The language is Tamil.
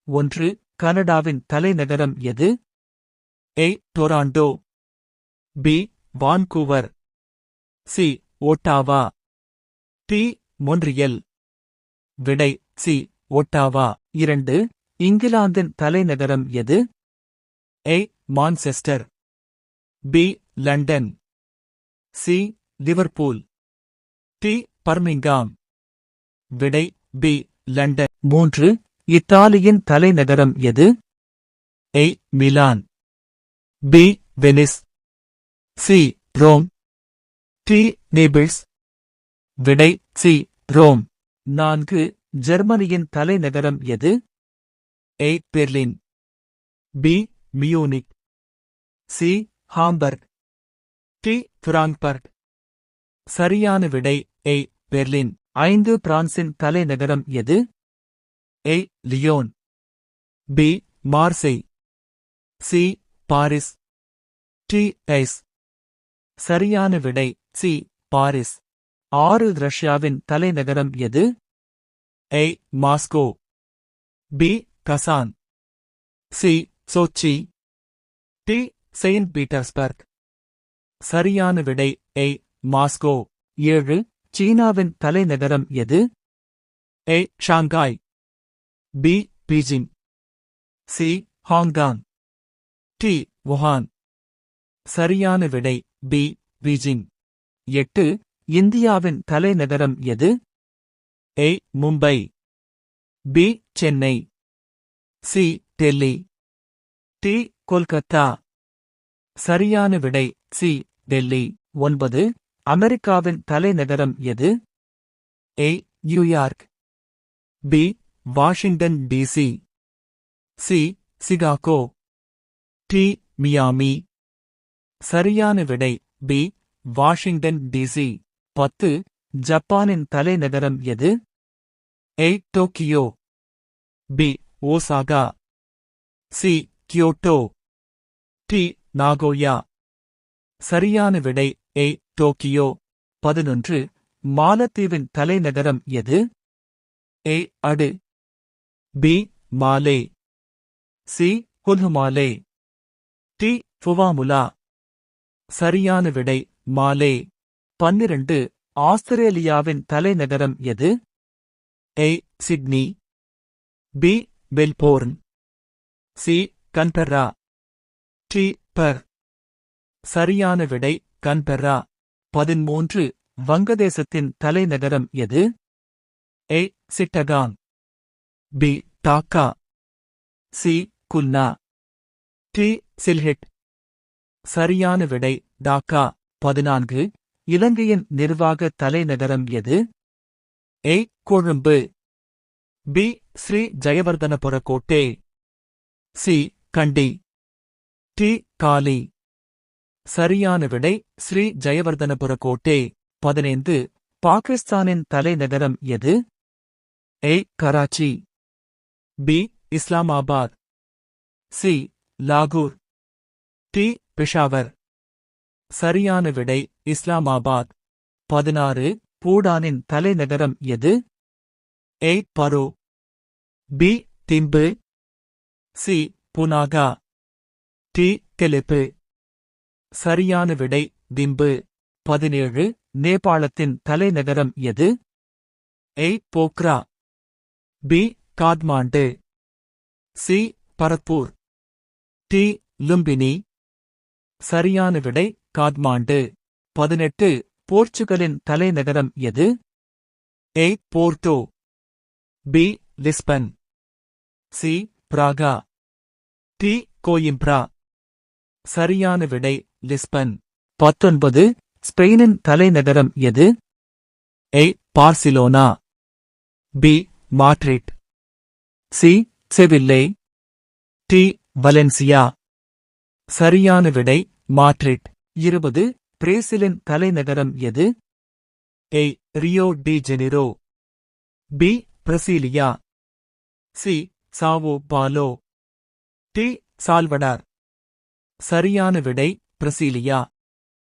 1. கனடாவின் தலைநகரம் எது? A. Toronto. B. Vancouver. C. Ottawa. D. Montreal. விடை C. ஒட்டாவா. 2. இங்கிலாந்தின் தலைநகரம் எது? A. Manchester. B. London. C. Liverpool. D. Birmingham. விடை B. லண்டன். 3. இத்தாலியின் தலைநகரம் எது? A. Milan. B. Venice. C. Rome. D. Naples. விடை C. ரோம். 4. ஜெர்மனியின் தலைநகரம் எது? A. Berlin. B. Munich. C. Hamburg. D. Frankfurt. சரியான விடை A. பெர்லின். 5. பிரான்சின் தலைநகரம் எது? A. Lyon. B. Marseille. C. Paris. D. Ice. சரியான விடை C. பாரிஸ். 6. ரஷ்யாவின் தலைநகரம் எது? A. Moscow. B. கசான். C. சோச்சி. D. Saint Petersburg. சரியான விடை A. மாஸ்கோ. 7. சீனாவின் தலைநகரம் எது? A. Shanghai. B. Beijing. C. Hong Kong. D. Wuhan. சரியான விடை B. பீஜிங். 8. இந்தியாவின் தலைநகரம் எது? A. Mumbai. B. Chennai. C. Delhi. D. Kolkata. சரியான விடை C. டெல்லி. 9. அமெரிக்காவின் தலைநகரம் எது? A. New York. B. Washington DC. C. Chicago. D. Miami. சரியான விடை B. Washington DC. 10. ஜப்பானின் தலைநகரம் எது? A. Tokyo. B. ஓசாகா. C. Kyoto. D. Nagoya. சரியான விடை A. டோக்கியோ. 11. மாலத்தீவின் தலைநகரம் எது? A. அடு. B. மாலே. C. குல்ஹுமாலே. D. ஃபுவாமுலா. சரியான விடை மாலே. 12. ஆஸ்திரேலியாவின் தலைநகரம் எது? A. Sydney. B. Melbourne. C. Canberra. D. Per. சரியான விடை கன்பெர்ரா. 13. வங்கதேசத்தின் தலைநகரம் எது? A. Chittagong. B. Dhaka. C. Khulna. D. Sylhet. சரியான விடை டாக்கா. 14. இலங்கையின் நிர்வாக தலைநகரம் எது? A. Colombo. B. Sri Jayewardenepura Kotte. C. Kandy. D. காலி. சரியான விடை ஸ்ரீ ஜயவர்தனபுர கோட்டே. 15. பாகிஸ்தானின் தலைநகரம் எது? A. Karachi. B. Islamabad. C. லாகூர். D. பெஷாவர். சரியான விடை இஸ்லாமாபாத். 16. பூடானின் தலைநகரம் எது? A. Paro. B. Thimphu. C. Punakha. D. கெலிப்பு. சரியான விடை திம்பு. 17. நேபாளத்தின் தலைநகரம் எது? A. Pokhara. B. Kathmandu. C. Bharatpur. D. Lumbini. சரியான விடை காத்மாண்டு. 18. போர்ச்சுகலின் தலைநகரம் எது? A. Porto. B. Lisbon. C. Braga. D. Coimbra. சரியான விடை லிஸ்பன். 19. ஸ்பெயினின் தலைநகரம் எது? A. Barcelona. B. Madrid. C. Seville. D. Valencia. சரியான விடை மாட்ரிட். 20. பிரேசிலின் தலைநகரம் எது? A. Rio de Janeiro. B. Brasilia. C. Sao Paulo. D. Salvador. சரியான விடை பிரசீலியா.